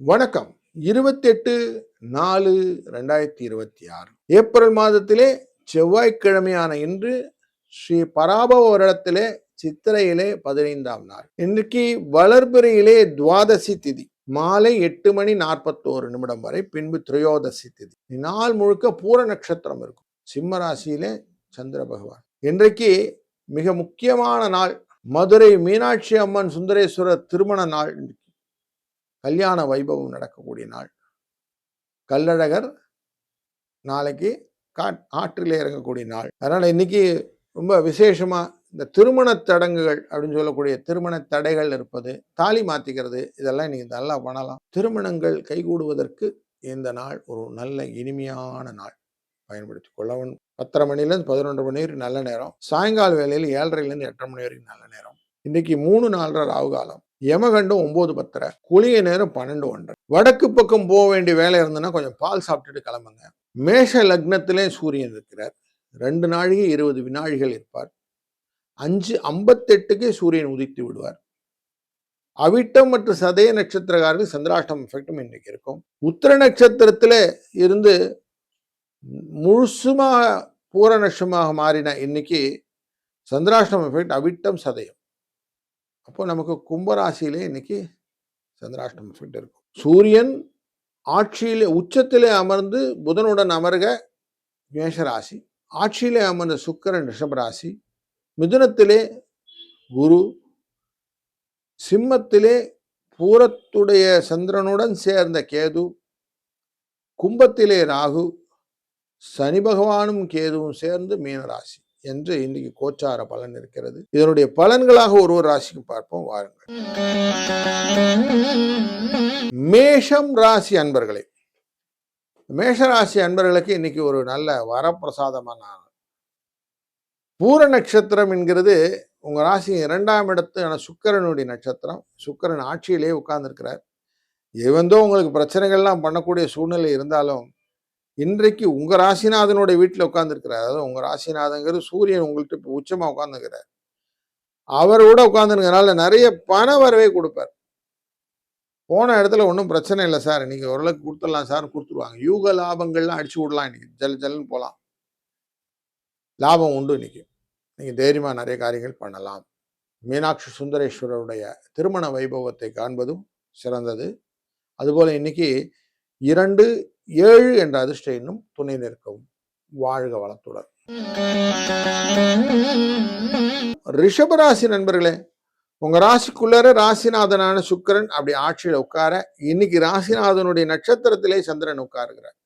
வணக்கம். 28/4/2026 ஏப்ரல் மாதத்திலே செவ்வாய்க்கிழமையான இன்று ஸ்ரீ பராபவ வருடத்திலே சித்திரையிலே 15ஆம் நாள். இன்றைக்கு வளர்பிறையிலே துவாதசி திதி மாலை 8:41 வரை, பின்பு திரையோதசி திதி. நாள் முழுக்க பூர நட்சத்திரம் இருக்கும். சிம்ம ராசியிலே சந்திர பகவான். இன்றைக்கு மிக முக்கியமான நாள். மதுரை மீனாட்சி அம்மன் சுந்தரேஸ்வரர் திருமண நாள். கல்யாண வைபவம் நடக்கக்கூடிய நாள். கள்ளழகர் நாளைக்கு ஆற்றிலே இறங்கக்கூடிய நாள். அதனால இன்னைக்கு ரொம்ப விசேஷமா இந்த திருமண தடங்குகள் அப்படின்னு சொல்லக்கூடிய திருமண தடைகள் இருப்பது, தாலி மாத்திக்கிறது, இதெல்லாம் இன்னைக்கு நல்லா பண்ணலாம். திருமணங்கள் கைகூடுவதற்கு இந்த நாள் ஒரு நல்ல இனிமையான நாள். பயன்படுத்தி கொள்ளவன். 10:30 மணிலேருந்து 11 மணி வரைக்கும் நல்ல நேரம். சாயங்கால வேலையில் 7:30 8:30 மணி வரைக்கும் நல்ல நேரம். இன்னைக்கு 3-4 ராகு காலம். யமகண்டம் 9:10, குளிய நேரம் 12:1. வடக்கு பக்கம் போக வேண்டிய வேலை இருந்ததுன்னா கொஞ்சம் பால் சாப்பிட்டுட்டு கிளம்புங்க. மேஷ லக்னத்திலே சூரியன் இருக்கிறார். 2 நாழிகை 20 வினாழிகள் இருப்பார். 5:58 சூரியன் உதித்து விடுவார். அவிட்டம் மற்றும் சதய நட்சத்திரக்காரர்கள் சந்திராஷ்டம் எஃபெக்டும் இன்னைக்கு இருக்கும். உத்திர நட்சத்திரத்துல இருந்து முழுசுமாக பூர நட்சமாக மாறின இன்னைக்கு சந்திராஷ்டம் எஃபெக்ட் அவிட்டம் சதயம். அப்போ நமக்கு கும்பராசியிலே இன்னைக்கு சந்திராஷ்டம் எஃபெக்ட் இருக்கும். சூரியன் ஆட்சியிலே உச்சத்திலே அமர்ந்து புதனுடன் அமர்க மேஷராசி, ஆட்சியிலே அமர்ந்த சுக்கிரன் ரிஷபராசி, மிதுனத்திலே குரு, சிம்மத்திலே பூரத்துடைய சந்திரனுடன் சேர்ந்த கேது, கும்பத்திலே ராகு, சனி பகவானும் கேதுவும் சேர்ந்து மீனராசி என்று இன்னைக்கு கோச்சார பலன் இருக்கிறது. இதனுடைய பலன்களாக ஒரு ராசிக்கு பார்ப்போம், வாருங்கள். மேஷம் ராசி அன்பர்களே, மேஷராசி அன்பர்களுக்கு இன்னைக்கு ஒரு நல்ல வரப்பிரசாதமான பூர நட்சத்திரம் என்கிறது உங்க ராசி 2ஆம் இடத்து சுக்கிரனுடைய நட்சத்திரம். சுக்கிரன் ஆட்சியிலே உட்கார்ந்துருக்கிறார். எவந்தோ உங்களுக்கு பிரச்சனைகள்லாம் பண்ணக்கூடிய சூழ்நிலை இருந்தாலும் இன்றைக்கு உங்க ராசிநாதனுடைய வீட்டில் உட்கார்ந்துருக்கிறார். அதாவது உங்க ராசிநாதங்கிறது சூரியன் உங்கள்கிட்ட இப்போ உச்சமா உட்கார்ந்துருக்கிறார். அவரோட உட்கார்ந்துருக்கிறதுனால நிறைய பண வரவே கொடுப்பார். போன இடத்துல ஒன்றும் பிரச்சனை இல்லை சார், இன்னைக்கு ஓரளவுக்கு கொடுத்துடலாம் சார், கொடுத்துருவாங்க. யூக லாபங்கள்லாம் அடிச்சு விடலாம். இன்னைக்கு ஜல்லுன்னு போகலாம், லாபம் உண்டு. இன்னைக்கு நீங்க தைரியமா நிறைய காரியங்கள் பண்ணலாம். மீனாட்சி சுந்தரேஸ்வரருடைய திருமண வைபவத்தை காண்பதும் சிறந்தது. அதுபோல இன்னைக்கு 2-7 என்ற அதிர்ஷ்ட எண்ணும் துணை நிற்கவும். வாழ்க வளத்துடன். ரிஷபராசி நண்பர்களே, உங்க ராசிக்குள்ளார ராசிநாதனான சுக்கிரன் அப்படி ஆட்சியில உட்கார, இன்னைக்கு ராசிநாதனுடைய நட்சத்திரத்திலே சந்திரன் உட்காருகிறார்.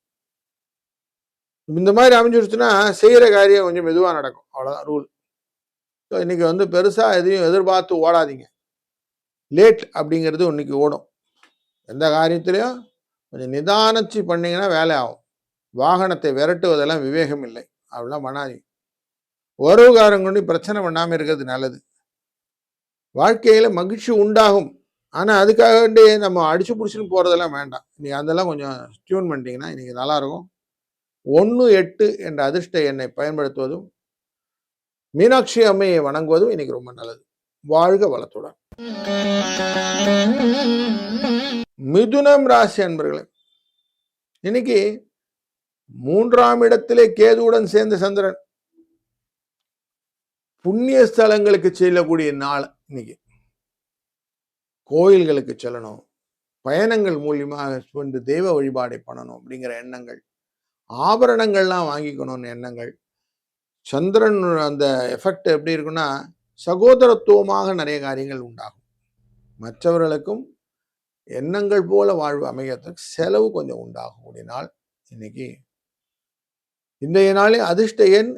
இந்த மாதிரி அமைஞ்சிருச்சுன்னா செய்யற காரியம் கொஞ்சம் மெதுவா நடக்கும், அவ்வளவுதான் ரூல். இன்னைக்கு பெருசா எதையும் எதிர்பார்த்து ஓடாதீங்க. லேட் அப்படிங்கிறது இன்னைக்கு ஓடும். எந்த காரியத்திலையும் கொஞ்சம் நிதானிச்சு பண்ணீங்கன்னா வேலை ஆகும். வாகனத்தை விரட்டுவதெல்லாம் விவேகம் இல்லை, அப்படிலாம் பண்ணாதீங்க. உறவுகாரங்க கொண்டு பிரச்சனை பண்ணாமல் இருக்கிறது நல்லது. வாழ்க்கையில மகிழ்ச்சி உண்டாகும். ஆனால் அதுக்காக வேண்டி நம்ம அடிச்சு பிடிச்சுன்னு போறதெல்லாம் வேண்டாம். இன்னைக்கு அதெல்லாம் கொஞ்சம் டியூன் பண்ணிட்டீங்கன்னா இன்னைக்கு நல்லா இருக்கும். 1-8 என்ற அதிர்ஷ்ட எண்ணை பயன்படுத்துவதும் மீனாட்சி அம்மையை வணங்குவதும் இன்னைக்கு ரொம்ப நல்லது. வாழ்க வளத்துடன். மிதுனம் ராசி அன்பர்களே, இன்னைக்கு 3ஆம் இடத்திலே கேதுவுடன் சேர்ந்த சந்திரன். புண்ணிய ஸ்தலங்களுக்கு செல்லக்கூடிய நாள் இன்னைக்கு. கோயில்களுக்கு செல்லணும், பயணங்கள் மூலியமாக தெய்வ வழிபாடை பண்ணணும் அப்படிங்கிற எண்ணங்கள், ஆபரணங்கள்லாம் வாங்கிக்கணும்னு எண்ணங்கள். சந்திரன் அந்த எஃபெக்ட் எப்படி இருக்குன்னா சகோதரத்துவமாக நிறைய காரியங்கள் உண்டாகும். மற்றவர்களுக்கும் எண்ணங்கள் போல வாழ்வு அமைகிறதுக்கு செலவு கொஞ்சம் உண்டாகக்கூடிய நாள் இன்னைக்கு. இன்றைய நாளில் அதிர்ஷ்ட எண்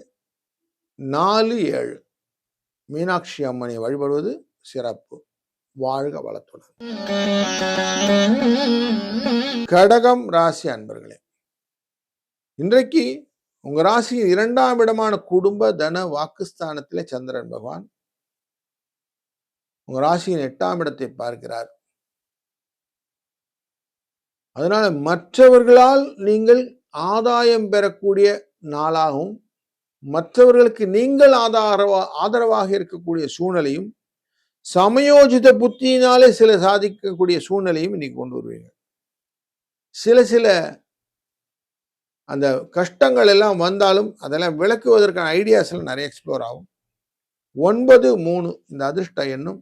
4-7. மீனாட்சி அம்மனை வழிபடுவது சிறப்பு. வாழ்க வளத்துடன். கடகம் ராசி அன்பர்களே, இன்றைக்கு உங்க ராசியின் 2ஆம் இடமான குடும்ப தன வாக்குஸ்தானத்திலே சந்திரன் பகவான் உங்க ராசியின் 8ஆம் இடத்தை பார்க்கிறார். அதனால மற்றவர்களால் நீங்கள் ஆதாயம் பெறக்கூடிய நாளாகவும், மற்றவர்களுக்கு நீங்கள் ஆதரவாக இருக்கக்கூடிய சூழ்நிலையும், சமயோஜித புத்தியினாலே சில சாதிக்கக்கூடிய சூழ்நிலையும் இன்னைக்கு கொண்டு வருவீங்க. சில சில அந்த கஷ்டங்கள் எல்லாம் வந்தாலும் அதெல்லாம் விளக்குவதற்கான ஐடியாஸ் எல்லாம் நிறைய எக்ஸ்ப்ளோர் ஆகும். 9, 3 இந்த அதிர்ஷ்ட எண்ணும்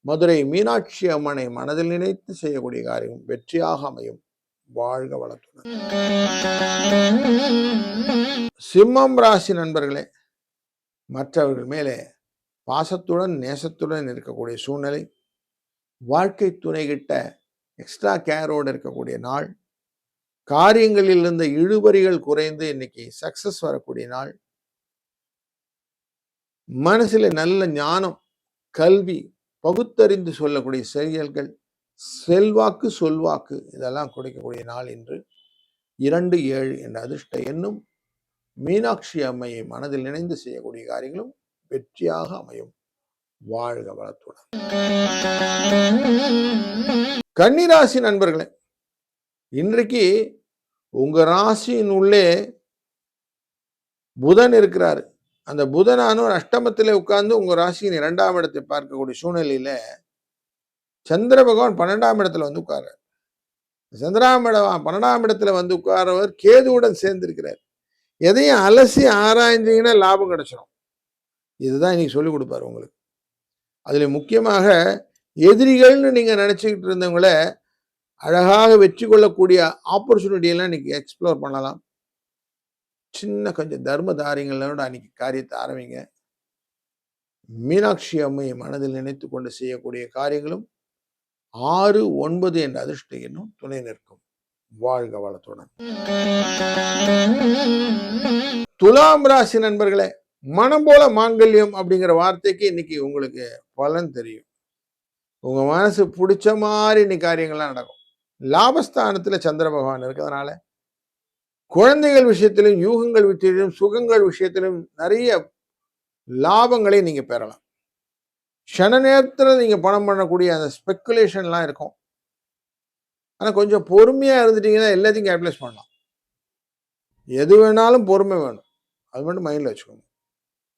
மதுரை மீனாட்சி அம்மனை மனதில் நினைத்து செய்யக்கூடிய காரியம் வெற்றியாக அமையும். வாழ்க வளத்துடன். சிம்மம் ராசி நண்பர்களே, மற்றவர்கள் மேலே பாசத்துடன் நேசத்துடன் இருக்கக்கூடிய சூழ்நிலை, வாழ்க்கை துணை கிட்ட எக்ஸ்ட்ரா கேரோடு இருக்கக்கூடிய நாள், காரியங்களில் இருந்த இழுபறிகள் குறைந்து இன்னைக்கு சக்சஸ் வரக்கூடிய நாள், மனசுல நல்ல ஞானம், கல்வி, பகுத்தறிந்து சொல்லக்கூடிய செயல்கள், செல்வாக்கு சொல்வாக்கு இதெல்லாம் கொடுக்கக்கூடிய நாள் இன்று. 2, 7 என்ற அதிர்ஷ்ட எண்ணும் மீனாட்சி அம்மையை மனதில் நினைந்து செய்யக்கூடிய காரியங்களும் வெற்றியாக அமையும். வாழ்க வளத்துடன். கன்னிராசி நண்பர்களே, இன்றைக்கு உங்க ராசியின் உள்ளே புதன் இருக்கிறாரு. அந்த புதனானவர் அஷ்டமத்திலே உட்கார்ந்து உங்க ராசியின் 2ஆம் இடத்தை பார்க்கக்கூடிய சூழ்நிலையில சந்திர பகவான் 12ஆம் இடத்துல வந்து உட்கார்றார். 12ஆம் இடத்துல வந்து உட்கார்றவர் கேதுவுடன் சேர்ந்திருக்கிறார். எதையும் அலசி ஆராய்ஞ்சீங்கன்னா லாபம் கிடைச்சிடும். இதுதான் இன்னைக்கு சொல்லிக் கொடுப்பாரு உங்களுக்கு. அதுல முக்கியமாக எதிரிகள்னு நீங்க நினைச்சுக்கிட்டு இருந்தவங்கள அழகாக வெற்றி கொள்ளக்கூடிய ஆப்பர்ச்சுனிட்டி எல்லாம் இன்னைக்கு எக்ஸ்ப்ளோர் பண்ணலாம். சின்ன கொஞ்சம் தர்ம தாரியங்களோட அன்னைக்கு காரியத்தை ஆரம்பிங்க. மீனாட்சி அம்மையை மனதில் நினைத்து கொண்டு செய்யக்கூடிய காரியங்களும் 6, 9 என்ற அதிர்ஷ்ட எண்ணும் துணை நிற்கும். வாழ்க வளத்துடன். துலாம் ராசி நண்பர்களே, மனம் போல மாங்கல்யம் அப்படிங்கிற வார்த்தைக்கு இன்னைக்கு உங்களுக்கு பலன் தெரியும். உங்க மனசு பிடிச்ச மாதிரி இன்னைக்கு காரியங்கள்லாம் நடக்கும். லாபஸ்தானத்துல சந்திர பகவான் இருக்கிறதுனால குழந்தைகள் விஷயத்திலும், யூகங்கள் விஷயத்திலும், சுகங்கள் விஷயத்திலும் நிறைய லாபங்களை நீங்க பெறலாம். க்ஷண நேரத்துல நீங்க பணம் பண்ணக்கூடிய அந்த ஸ்பெக்குலேஷன்லாம் இருக்கும். ஆனா கொஞ்சம் பொறுமையா இருந்துட்டீங்கன்னா எல்லாத்தையும் கேபிடலைஸ் பண்ணலாம். எது வேணாலும் பொறுமை வேணும். அது மட்டும் மைண்ட்ல வச்சுக்கோங்க.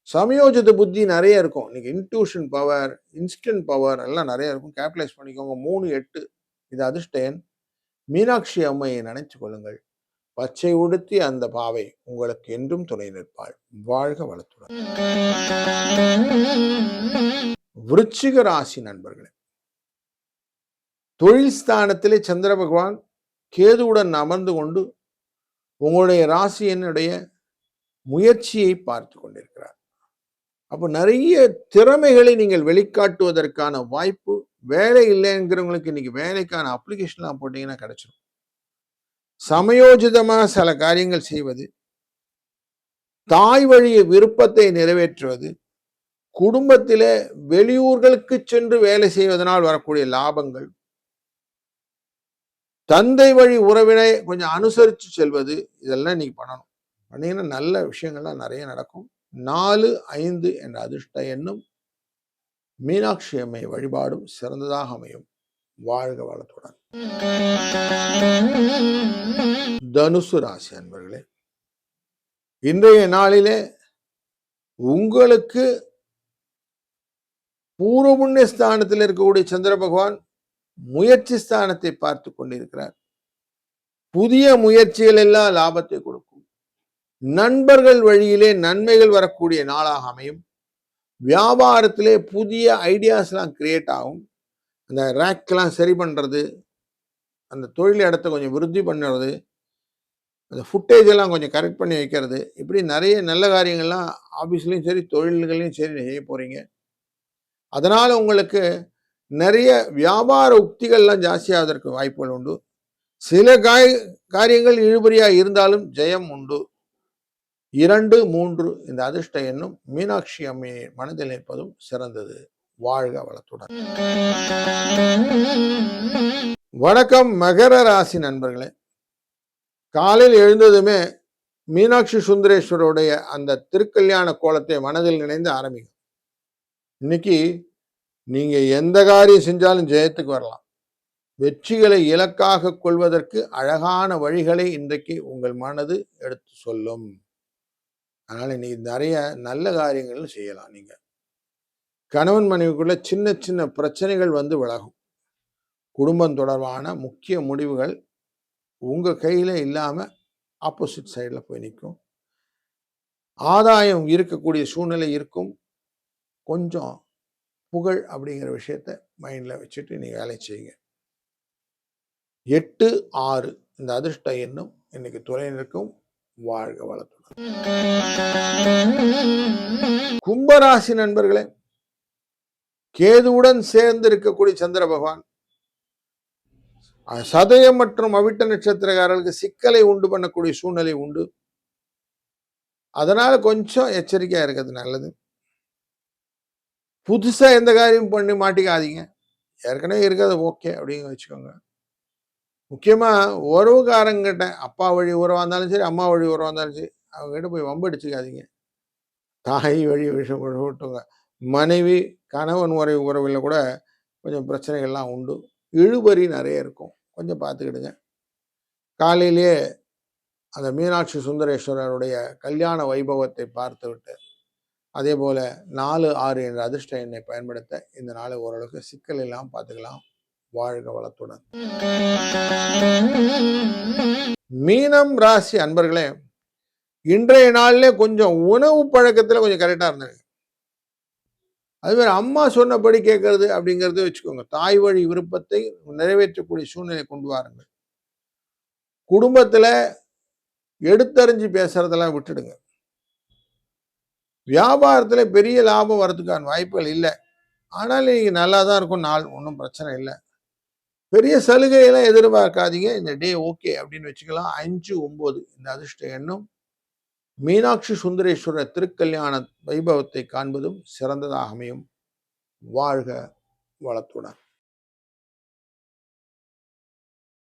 சமயோஜித புத்தி நிறைய இருக்கும். இன்னைக்கு இன்ட்யூஷன் பவர், இன்ஸ்டன்ட் பவர் எல்லாம் நிறைய இருக்கும். கேபிடலைஸ் பண்ணிக்கோங்க. 3, 8 இது அதிர்ஷ்ட எண். மீனாட்சி அம்மையை நினைச்சு கொள்ளுங்கள். பச்சை உடுத்தி அந்த பாவை உங்களுக்கு என்றும் துணை நிற்பாள். வாழ்க வளத்துடன். விருச்சிக ராசி நண்பர்களே, தொழில் ஸ்தானத்திலே சந்திர பகவான் கேதுவுடன் அமர்ந்து கொண்டு உங்களுடைய ராசியினுடைய முயற்சியை பார்த்து கொண்டிருக்கிறார். அப்போ நிறைய திறமைகளை நீங்கள் வெளிக்காட்டுவதற்கான வாய்ப்பு, வேலை இல்லைங்கிறவங்களுக்கு இன்னைக்கு வேலைக்கான அப்ளிகேஷன்லாம் போட்டீங்கன்னா கிடைச்சிடும். சமயோஜிதமாக சில காரியங்கள் செய்வது, தாய் வழிய விருப்பத்தை நிறைவேற்றுவது, குடும்பத்திலே வெளியூர்களுக்கு சென்று வேலை செய்வதனால் வரக்கூடிய லாபங்கள், தந்தை வழி உறவினை கொஞ்சம் அனுசரித்து செல்வது, இதெல்லாம் நீங்க பண்ணணும். பண்ணீங்கன்னா நல்ல விஷயங்கள்லாம் நிறைய நடக்கும். 4, 5 என்ற அதிர்ஷ்ட எண்ணும் மீனாட்சி அம்மை வழிபாடும் சிறந்ததாக அமையும். வாழ்க வளத்துடன். தனுசு ராசி அன்பர்களே, இன்றைய நாளிலே உங்களுக்கு பூர்வ புண்ணிய ஸ்தானத்தில் இருக்கக்கூடிய சந்திர பகவான் முயற்சி ஸ்தானத்தை பார்த்து கொண்டிருக்கிறார். புதிய முயற்சிகள் எல்லாம் லாபத்தை கொடுக்கும். நண்பர்கள் வழியிலே நன்மைகள் வரக்கூடிய நாளாக அமையும். வியாபாரத்திலே புதிய ஐடியாஸ்லாம் கிரியேட் ஆகும். அந்த ரேக்கெல்லாம் சரி பண்றது, அந்த தொழில் இடத்த கொஞ்சம் விருத்தி பண்ணுறது, அந்த ஃபுட்டேஜ் எல்லாம் கொஞ்சம் கரெக்ட் பண்ணி வைக்கிறது, இப்படி நிறைய நல்ல காரியங்கள்லாம் ஆஃபீஸ்லையும் சரி தொழில்களையும் சரி செய்ய போறீங்க. அதனால உங்களுக்கு நிறைய வியாபார உக்திகள்லாம் ஜாஸ்தியாவதற்கு வாய்ப்புகள் உண்டு. சில காரியங்கள் இழுபறியாக இருந்தாலும் ஜெயம் உண்டு. 2, 3 இந்த அதிர்ஷ்ட எண்ணும் மீனாட்சி அம்மையை மனதில் நிற்பதும் சிறந்தது. வாழ்க வளத்துடன். வணக்கம் மகர ராசி நண்பர்களே, காலையில் எழுந்ததுமே மீனாட்சி சுந்தரேஸ்வருடைய அந்த திருக்கல்யாண கோலத்தை மனதில் நினைந்து ஆரம்பிக்கும். இன்னைக்கு நீங்க எந்த காரியம் செஞ்சாலும் ஜெயத்துக்கு வரலாம். வெற்றிகளை இலக்காக கொள்வதற்கு அழகான வழிகளை இன்றைக்கு உங்கள் மனது எடுத்து சொல்லும். அதனால இன்னைக்கு நிறைய நல்ல காரியங்கள் செய்யலாம். நீங்க கணவன் மனைவிக்குள்ள சின்ன சின்ன பிரச்சனைகள் வந்து விலகும். குடும்பம் தொடர்பான முக்கிய முடிவுகள் உங்க கையில இல்லாம ஆப்போசிட் சைடுல போய் நிற்கும். ஆதாயம் இருக்கக்கூடிய சூழ்நிலை இருக்கும். கொஞ்சம் புகழ் அப்படிங்கிற விஷயத்த மைண்ட்ல வச்சுட்டு நீங்க வேலை செய்யுங்க. 8, 6 இந்த அதிர்ஷ்ட எண்ணும் இன்னைக்கு துணை நிற்கும். வாழ்க வளத்துடன். கும்பராசி நண்பர்களே, கேதுவுடன் சேர்ந்து இருக்கக்கூடிய சந்திர பகவான் சதயம் மற்றும் அவிட்ட நட்சத்திரக்காரர்களுக்கு சிக்கலை உண்டு பண்ணக்கூடிய சூழ்நிலை உண்டு. அதனால கொஞ்சம் எச்சரிக்கையா இருக்கிறது நல்லது. புதுசா எந்த காரியம் பண்ணி மாட்டிக்காதீங்க. ஏற்கனவே இருக்கிறது ஓகே அப்படின்னு வச்சுக்கோங்க. முக்கியமா உறவுக்காரங்கிட்ட, அப்பா வழி உறவா இருந்தாலும் சரி, அம்மா வழி உறவா இருந்தாலும் சரி, அவங்க கிட்ட போய் வம்பு அடிச்சுக்காதீங்க. தாய் வழி விஷயம் விட்டுங்க. மனைவி கணவன் உறவில் கூட கொஞ்சம் பிரச்சனைகள்லாம் உண்டு. இழுபறி நிறைய இருக்கும். கொஞ்சம் பார்த்துக்கிடுங்க. காலையிலேயே அந்த மீனாட்சி சுந்தரேஸ்வரருடைய கல்யாண வைபவத்தை பார்த்துவிட்டு, அதே போல 4, 6 என்ற அதிர்ஷ்ட எண்ணை பயன்படுத்த இந்த நாளை ஓரளவுக்கு சிக்கல் இல்லாமல் பார்த்துக்கலாம். வாழ்க வளத்துடன். மீனம் ராசி அன்பர்களே, இன்றைய நாளிலே கொஞ்சம் உணவு பழக்கத்துல கொஞ்சம் கரெக்டா இருந்தது. அது மாதிரி அம்மா சொன்னபடி கேட்கறது அப்படிங்கறது வச்சுக்கோங்க. தாய் வழி விருப்பத்தை நிறைவேற்றக்கூடிய சூழ்நிலை கொண்டு வாருங்கள். குடும்பத்துல எடுத்தறிஞ்சு பேசுறதெல்லாம் விட்டுடுங்க. வியாபாரத்துல பெரிய லாபம் வரதுக்கான வாய்ப்புகள் இல்லை. ஆனாலும் நீங்க நல்லா தான் இருக்கும் நாள், ஒன்றும் பிரச்சனை இல்லை. பெரிய சலுகையெல்லாம் எதிர்பார்க்காதீங்க. இந்த டே ஓகே அப்படின்னு வச்சுக்கலாம். 5, 9 இந்த அதிர்ஷ்ட எண்ணும் மீனாட்சி சுந்தரேஸ்வரர் திருக்கல்யாண வைபவத்தை காண்பதும் சிறந்ததாக அமையும். வாழ்க வளத்துடன்.